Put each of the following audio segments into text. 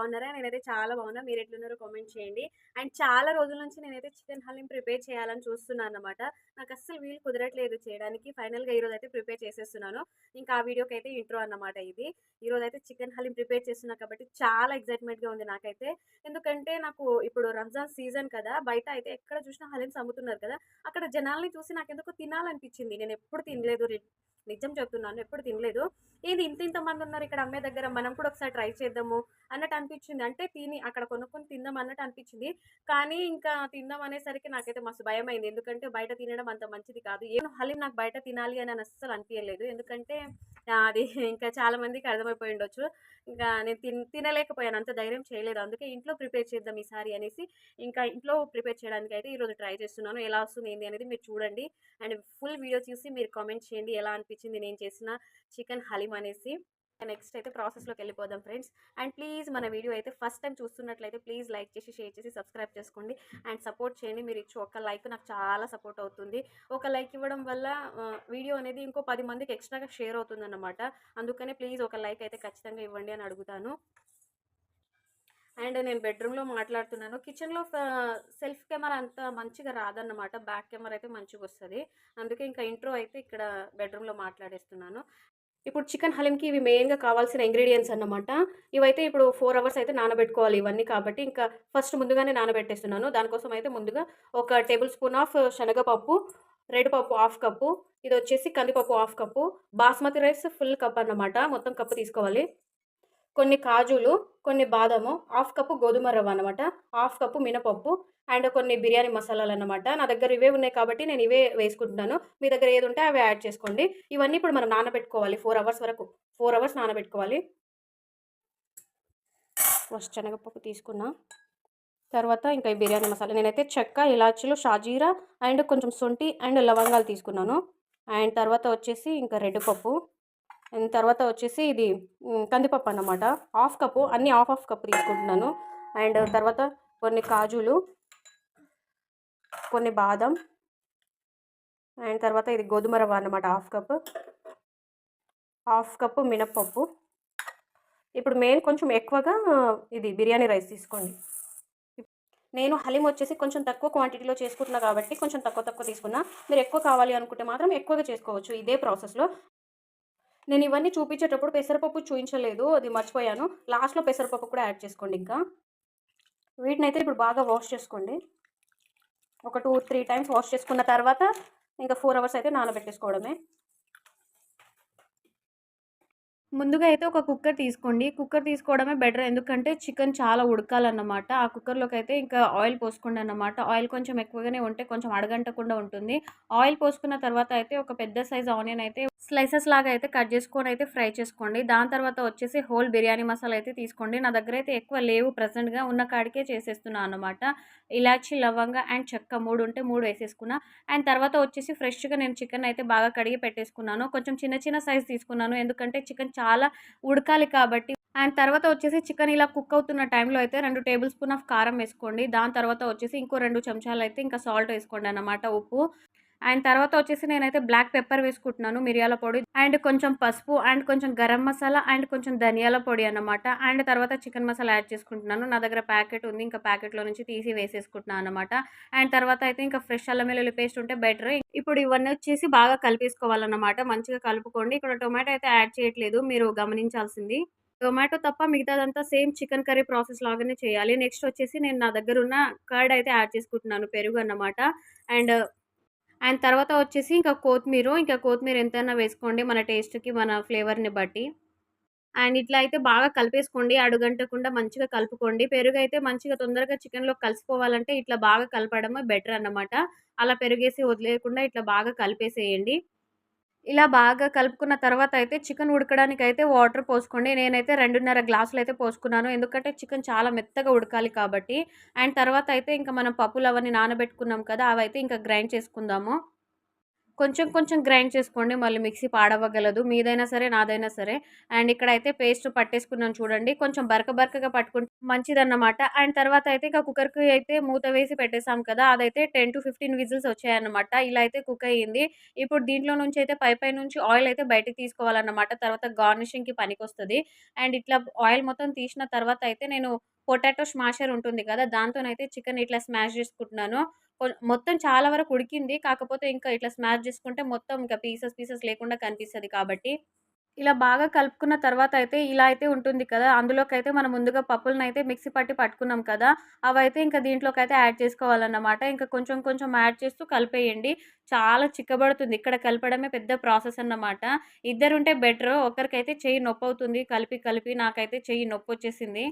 బాగున్నారా? నేనైతే చాలా బాగున్నా. మీరెట్లున్నారో కామెంట్ చేయండి. అండ్ చాలా రోజుల నుంచి నేనైతే చికెన్ హలీం ప్రిపేర్ చేయాలని చూస్తున్నానన్నమాట. నాకస్సలు వీలు కుదరట్లేదు చేయడానికి. ఫైనల్‌గా ఈరోజైతే ప్రిపేర్ చేసేస్తున్నాను. ఇంకా ఆ వీడియోకైతే ఇంట్రో అన్నమాట ఇది. ఈరోజైతే చికెన్ హలీం ప్రిపేర్ చేస్తున్నా కాబట్టి చాలా ఎక్సైట్‌మెంట్‌గా ఉంది నాకైతే. ఎందుకంటే నాకు ఇప్పుడు రంజాన్ సీజన్ కదా! బయట అయితే ఎక్కడ చూసినా హలీమ్స్ అమ్ముతున్నారు కదా! అక్కడ జనాల్ని చూసి నాకెందుకో తినాలనిపించింది. నేనెప్పుడు తినలేదు. నిజం చెప్తున్నాను. ఎప్పుడు తినలేదు. ఏంది ఇంత మందున్నారు ఇక్కడ అమ్మే దగ్గర, మనం కూడా ఒకసారి ట్రై చేద్దాము అన్నట్టు అనిపించింది. అంటే అక్కడ కొనుక్కొని తిందాం అన్నట్టు అనిపించింది. కానీ ఇంకా తిందాం అనేసరికి నాకైతే మస్తు భయమైంది. ఎందుకంటే బయట తినడం అంత మంచిది కాదు. హలీం నాకు బయట తినాలి అని అస్సలు అనిపియలేదు. ఎందుకంటే అది ఇంకా చాలా మందికి అర్థమైపోయి ఉండొచ్చు. ఇంకా నేను తినలేకపోయాను. అంత ధైర్యం చేయలేదు. అందుకే ఇంట్లో ప్రిపేర్ చేద్దాం ఈసారి అనేసి ఇంకా ఇంట్లో ప్రిపేర్ చేయడానికైతే ఈరోజు ట్రై చేస్తున్నాను. ఎలా వస్తుంది ఏంది అనేది మీరు చూడండి. అండ్ ఫుల్ వీడియో చూసి మీరు కామెంట్ చేయండి ఎలా అనిపించింది నేను చేసిన చికెన్ హలీం అనేసి. నెక్స్ట్ అయితే ప్రాసెస్లోకి వెళ్ళిపోదాం ఫ్రెండ్స్. అండ్ ప్లీజ్ మన వీడియో అయితే ఫస్ట్ టైం చూస్తున్నట్లయితే ప్లీజ్ లైక్ చేసి షేర్ చేసి సబ్స్క్రైబ్ చేసుకోండి అండ్ సపోర్ట్ చేయండి. మీరు ఇచ్చే ఒక లైక్ నాకు చాలా సపోర్ట్ అవుతుంది. ఒక లైక్ ఇవ్వడం వల్ల వీడియో అనేది ఇంకో 10 మందికి ఎక్స్ట్రాగా షేర్ అవుతుంది అన్నమాట. అందుకనే ప్లీజ్ ఒక లైక్ అయితే ఖచ్చితంగా ఇవ్వండి అని అడుగుతాను. అండ్ నేను బెడ్రూమ్లో మాట్లాడుతున్నాను. కిచెన్లో సెల్ఫ్ కెమెరా అంత మంచిగా రాదన్నమాట. బ్యాక్ కెమెరా అయితే మంచిగా వస్తుంది. అందుకే ఇంకా ఇంట్రో అయితే ఇక్కడ బెడ్రూమ్లో మాట్లాడేస్తున్నాను. ఇప్పుడు చికెన్ హలీంకి ఇవి మెయిన్గా కావాల్సిన ఇంగ్రీడియంట్స్ అన్నమాట. ఇవైతే ఇప్పుడు 4 అవర్స్ అయితే నానబెట్టుకోవాలి ఇవన్నీ. కాబట్టి ఇంకా ఫస్ట్ ముందుగానే నానబెట్టేస్తున్నాను. దానికోసం అయితే ముందుగా ఒక టేబుల్ స్పూన్ ఆఫ్ శనగపప్పు, రెడ్ పప్పు హాఫ్ కప్పు, ఇది వచ్చేసి కందిపప్పు half cup, basmati rice full cup అన్నమాట. మొత్తం కప్పు తీసుకోవాలి. కొన్ని కాజులు, కొన్ని బాదము, హాఫ్ కప్పు గోధుమ రవ్వ అనమాట, హాఫ్ కప్పు మినపప్పు అండ్ కొన్ని బిర్యానీ మసాలాలన్నమాట. నా దగ్గర ఇవే ఉన్నాయి కాబట్టి నేను ఇవే వేసుకుంటున్నాను. మీ దగ్గర ఏది ఉంటే అవి యాడ్ చేసుకోండి. ఇవన్నీ ఇప్పుడు మనం నానబెట్టుకోవాలి 4 అవర్స్ వరకు. 4 అవర్స్ నానబెట్టుకోవాలి. ఫస్ట్ శనగపప్పు తీసుకున్నా. తర్వాత ఇంకా ఈ బిర్యానీ మసాలా నేనైతే చెక్క, ఇలాచీలు, షాజీరా అండ్ కొంచెం శొంఠి అండ్ లవంగాలు తీసుకున్నాను. అండ్ తర్వాత వచ్చేసి ఇంకా రెడ్ పప్పు అండ్ తర్వాత వచ్చేసి ఇది కందిపప్పు అన్నమాట. హాఫ్ కప్పు, అన్నీ హాఫ్ హాఫ్ కప్పు తీసుకుంటున్నాను. అండ్ తర్వాత కొన్ని కాజులు, కొన్ని బాదం అండ్ తర్వాత ఇది గోధుమ రవ్వ అన్నమాట హాఫ్ కప్పు మినప్పప్పు. ఇప్పుడు మెయిన్ కొంచెం ఎక్కువగా ఇది బిర్యానీ రైస్ తీసుకోండి. నేను హలీం వచ్చేసి కొంచెం తక్కువ క్వాంటిటీలో చేసుకుంటున్నా కాబట్టి కొంచెం తక్కువ తీసుకున్నా. మీరు ఎక్కువ కావాలి అనుకుంటే మాత్రం ఎక్కువగా చేసుకోవచ్చు ఇదే ప్రాసెస్లో. నేను ఇవన్నీ చూపించేటప్పుడు పెసరపప్పు చూపించలేదు, అది మర్చిపోయాను. లాస్ట్లో పెసరపప్పు కూడా యాడ్ చేసుకోండి. ఇంకా వీటినైతే ఇప్పుడు బాగా వాష్ చేసుకోండి. ఒక 2-3 టైమ్స్ వాష్ చేసుకున్న తర్వాత ఇంకా 4 అవర్స్ అయితే నానబెట్టేసుకోవడమే. ముందుగా అయితే ఒక కుక్కర్ తీసుకోండి. కుక్కర్ తీసుకోవడమే బెటర్. ఎందుకంటే చికెన్ చాలా ఉడకాలన్నమాట. ఆ కుక్కర్లోకి అయితే ఇంకా ఆయిల్ పోసుకోండి అన్నమాట. ఆయిల్ కొంచెం ఎక్కువగానే ఉంటే కొంచెం అడగంటకుండా ఉంటుంది. ఆయిల్ పోసుకున్న తర్వాత అయితే ఒక పెద్ద సైజ్ ఆనియన్ అయితే స్లైసెస్ లాగా అయితే కట్ చేసుకొని అయితే ఫ్రై చేసుకోండి. దాని తర్వాత వచ్చేసి హోల్ బిర్యానీ మసాలా అయితే తీసుకోండి. నా దగ్గర అయితే ఎక్కువ లేవు, ప్రెసెంట్గా ఉన్న కాడికే చేసేస్తున్నాను అన్నమాట. ఇలాచి, లవంగా అండ్ చెక్క 3 ఉంటే 3 వేసేసుకున్నా. అండ్ తర్వాత వచ్చేసి ఫ్రెష్గా నేను చికెన్ అయితే బాగా కడిగి పెట్టేసుకున్నాను. కొంచెం చిన్న సైజ్ తీసుకున్నాను. ఎందుకంటే చికెన్ చాలా ఉడకాలి కాబట్టి. అండ్ తర్వాత వచ్చేసి చికెన్ ఇలా కుక్ అవుతున్న టైంలో అయితే 2 టేబుల్ స్పూన్ ఆఫ్ కారం వేసుకోండి. దాని తర్వాత వచ్చేసి ఇంకో 2 చెంచాలు అయితే ఇంకా సాల్ట్ వేసుకోండి అన్నమాట, ఉప్పు. అండ్ తర్వాత వచ్చేసి నేనైతే బ్లాక్ పెప్పర్ వేసుకుంటున్నాను, మిరియాల పొడి అండ్ కొంచెం పసుపు అండ్ కొంచెం గరం మసాలా అండ్ కొంచెం ధనియాల పొడి అన్నమాట. అండ్ తర్వాత చికెన్ మసాలా యాడ్ చేసుకుంటున్నాను. నా దగ్గర ప్యాకెట్ ఉంది, ఇంకా ప్యాకెట్లో నుంచి తీసి వేసేసుకుంటున్నాను అనమాట. అండ్ తర్వాత అయితే ఇంకా ఫ్రెష్ అల్లం వెల్లుల్లి పేస్ట్ ఉంటే బెటర్. ఇప్పుడు ఇవన్నీ వచ్చేసి బాగా కలిపేసుకోవాలన్నమాట. మంచిగా కలుపుకోండి. ఇక్కడ టొమాటో అయితే యాడ్ చేయట్లేదు, మీరు గమనించాల్సింది. టొమాటో తప్ప మిగతాదంతా సేమ్ చికెన్ కర్రీ ప్రాసెస్ లాగానే చేయాలి. నెక్స్ట్ వచ్చేసి నేను నా దగ్గర ఉన్న కర్డ్ అయితే యాడ్ చేసుకుంటున్నాను, పెరుగు అన్నమాట. అండ్ అండ్ తర్వాత వచ్చేసి ఇంకా కొత్తిమీర ఎంతైనా వేసుకోండి మన టేస్ట్‌కి, మన ఫ్లేవర్‌ని బట్టి. అండ్ ఇట్లా అయితే బాగా కలిపేసుకోండి. అడుగంటకుండా మంచిగా కలుపుకోండి. పెరుగైతే మంచిగా తొందరగా చికెన్‌లో కలిసిపోవాలంటే ఇట్లా బాగా కలపడమే బెటర్ అన్నమాట. అలా పెరుగేసి వదిలేయకుండా ఇట్లా బాగా కలిపేసేయండి. ఇలా బాగా కలుపుకున్న తర్వాత అయితే చికెన్ ఉడకడానికైతే వాటర్ పోసుకోండి. నేనైతే 2:30 గ్లాసులైతే పోసుకున్నాను. ఎందుకంటే చికెన్ చాలా మెత్తగా ఉడకాలి కాబట్టి. అండ్ తర్వాత అయితే ఇంకా మనం పప్పులవన్నీ నానబెట్టుకున్నాం కదా! అవైతే ఇంకా గ్రైండ్ చేసుకుందాము. కొంచెం కొంచెం గ్రైండ్ చేసుకోండి. మళ్ళీ మిక్సీ పాడవ్వగలదు. మీదైనా సరే, నాదైనా సరే. అండ్ ఇక్కడైతే పేస్ట్ పట్టేసుకున్నాను చూడండి. కొంచెం బరక బరకగా పట్టుకుంటే మంచిదన్నమాట. అండ్ తర్వాత అయితే ఇక కుక్కర్‌కి అయితే మూత వేసి పెట్టేసాం కదా! అదైతే 10-15 విజిల్స్ వచ్చాయన్నమాట. ఇలా అయితే కుక్ అయ్యింది. ఇప్పుడు దీంట్లో నుంచి అయితే పై నుంచి ఆయిల్ అయితే బయటికి తీసుకోవాలన్నమాట. తర్వాత గార్నిషింగ్‌కి పనికొస్తది. అండ్ ఇట్లా ఆయిల్ మొత్తం తీసిన తర్వాత అయితే నేను పొటాటో స్మాషర్ ఉంటుంది కదా! దాంతోనైతే చికెన్ ఇట్లా స్మాష్ చేసుకుంటున్నాను. మొత్తం చాలా వరకు ఉడికింది. కాకపోతే ఇంకా ఇట్లా స్మాష్ చేసుకుంటే మొత్తం ఇంకా పీసెస్ లేకుండా కనిపిస్తది కాబట్టి. ఇలా బాగా కలుపుకున్న తర్వాత అయితే ఇలా అయితే ఉంటుంది కదా! అందులోకైతే మనం ముందుగా పప్పులనైతే మిక్సీ పట్టి పట్టుకున్నాం కదా! అవైతే ఇంకా దీంట్లోకైతే యాడ్ చేసుకోవాలన్నమాట. ఇంకా కొంచెం కొంచెం యాడ్ చేస్తూ కలిపేయండి. చాలా చిక్కబడుతుంది. ఇక్కడ కలపడమే పెద్ద ప్రాసెస్ అన్నమాట. ఇద్దరుంటే బెటరు. ఒకరికైతే చెయ్యి నొప్పవుతుంది కలిపి కలిపి. నాకైతే చెయ్యి నొప్పొచ్చేసింది.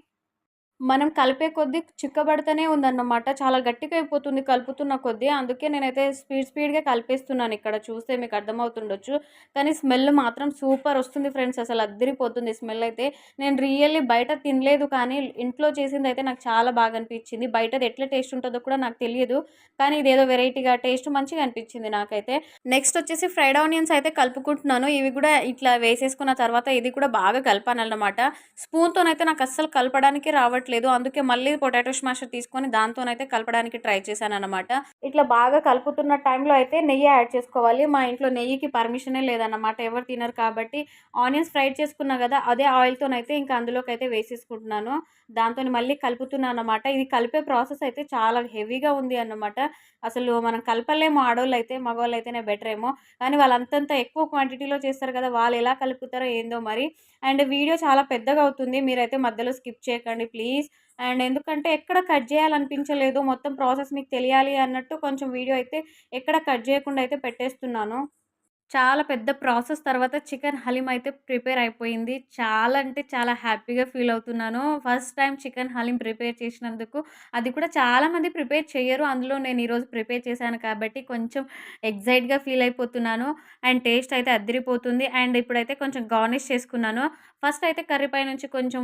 మనం కలిపే కొద్దీ చిక్కబడతనే ఉందన్నమాట. చాలా గట్టిగా అయిపోతుంది కలుపుతున్న కొద్దీ. అందుకే నేనైతే స్పీడ్‌గా కలిపేస్తున్నానిక్కడ. చూస్తే మీకు అర్థమవుతుండొచ్చు. కానీ స్మెల్ మాత్రం సూపరొస్తుంది ఫ్రెండ్స్. అసలు అద్దిరిపోతుంది స్మెల్లయితే. నేను రియల్లీ బయట తినలేదు కానీ ఇంట్లో చేసిందయితే నాకు చాలా బాగా అనిపిచ్చింది. బయటది ఎట్లా టేస్ట్ ఉంటదో కూడా నాకు తెలియదు. కానీ ఇదేదో వెరైటీగా టేస్ట్ మంచిగా అనిపిచ్చింది నాకైతే. నెక్స్ట్ వచ్చేసి ఫ్రైడ్ ఆనియన్స్ అయితే కలుపుకుంటున్నాను. ఇవి గూడా ఇట్లా వేసేసుకున్న తర్వాత ఇది కూడా బాగా కలపాలన్నమాట. స్పూన్‌తోనైతే నాకస్సలు కలపడానికి రావట్లేదు. అందుకే మళ్ళీ పొటాటో స్మాషర్ తీసుకొని దాంతోనైతే కలపడానికి ట్రై చేశానన్నమాట. ఇట్లా బాగా కలుపుతున్న టైంలో అయితే నెయ్యి యాడ్ చేసుకోవాలి. మా ఇంట్లో నెయ్యికి పర్మిషనే లేదన్నమాట. ఎవరు తినరు కాబట్టి ఆనియన్స్ ఫ్రై చేసుకున్నా గదా! అదే ఆయిల్‌తోనైతే ఇంకా అందులోకైతే వేసేసుకుంటున్నాను. దాంతోని మళ్ళీ కలుపుతున్నానన్నమాట. ఇది కలిపే ప్రాసెస్ అయితే చాలా హెవీగా ఉంది అన్నమాట. అసలు మనం కలపలేము ఆడోళ్ళైతే. మగవాళ్ళైతేనే బెటరేమో. కానీ వాళ్ళంతంత ఎక్కువ క్వాంటిటీలో చేస్తారు గదా! వాళ్ళెలా కలుపుతారో ఏందో మరి. అండ్ వీడియో చాలా పెద్దగా అవుతుంది. మీరైతే మధ్యలో స్కిప్ చేయకండి ప్లీజ్. అండ్ ఎందుకంటే ఎక్కడ కట్ చేయాలనిపించలేదు. మొత్తం ప్రాసెస్ మీకు తెలియాలి అన్నట్టు కొంచెం వీడియో అయితే ఎక్కడ కట్ చేయకుండా అయితే పెట్టేస్తున్నాను. చాలా పెద్ద ప్రాసెస్ తర్వాత చికెన్ హలీం అయితే ప్రిపేర్ అయిపోయింది. చాలా అంటే చాలా హ్యాపీగా ఫీల్ అవుతున్నాను. First time chicken haleem prepare చేసినందుకు. అది కూడా చాలామంది ప్రిపేర్ చెయ్యరు. అందులో నేను ఈరోజు ప్రిపేర్ చేశాను కాబట్టి కొంచెం ఎక్సైట్‌గా ఫీల్ అయిపోతున్నాను. అండ్ టేస్ట్ అయితే అద్దిరిపోతుంది. అండ్ ఇప్పుడైతే కొంచెం గార్నిష్ చేసుకున్నాను. ఫస్ట్ అయితే కర్రీ పైనుంచి కొంచెం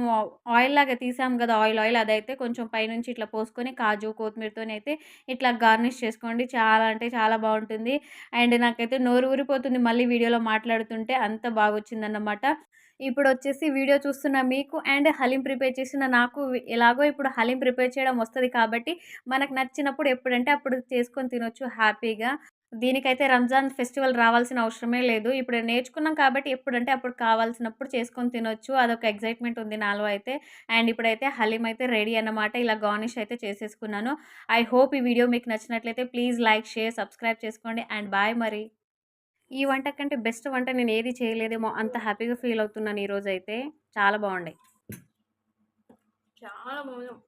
ఆయిల్ లాగా తీసాం కదా! ఆయిల్ అదైతే కొంచెం పైనుంచి ఇట్లా పోసుకొని కాజు, కొత్తిమీరతోనైతే ఇట్లా గార్నిష్ చేసుకోండి. చాలా అంటే చాలా బావుంటుంది. అండ్ నాకైతే నోరు ఊరిపోతుంది మళ్ళీ వీడియోలో మాట్లాడుతుంటే అంత బాగొచ్చిందన్నమాట. ఇప్పుడొచ్చేసి వీడియో చూస్తున్న మీకు అండ్ హలీం ప్రిపేర్ చేసిన నాకు ఎలాగో ఇప్పుడు హలీం ప్రిపేర్ చేయడం వస్తది కాబట్టి, మనకు నచ్చినప్పుడు ఎప్పుడంటే అప్పుడు చేసుకొని తినొచ్చు హ్యాపీగా. దీనికైతే రంజాన్ ఫెస్టివల్ రావాల్సిన అవసరమే లేదు. ఇప్పుడు నేర్చుకున్నాం కాబట్టి ఎప్పుడంటే అప్పుడు కావాల్సినప్పుడు చేసుకొని తినొచ్చు. అదొక ఎక్సైట్‌మెంట్ ఉంది నాలో అయితే. అండ్ ఇప్పుడైతే హలీం అయితే రెడీ అన్నమాట. ఇలా గార్నిష్ అయితే చేసేసుకున్నాను. ఐ హోప్ ఈ వీడియో మీకు నచ్చినట్లయితే ప్లీజ్ లైక్, షేర్, సబ్స్క్రైబ్ చేసుకోండి అండ్ బాయ్ మరి. ఈ వంట కంటే బెస్ట్ వంట నేను ఏది చేయలేదేమో అంత హ్యాపీగా ఫీల్ అవుతున్నాను ఈరోజైతే. చాలా బావుండాయి. చాలా బాగున్నాయి.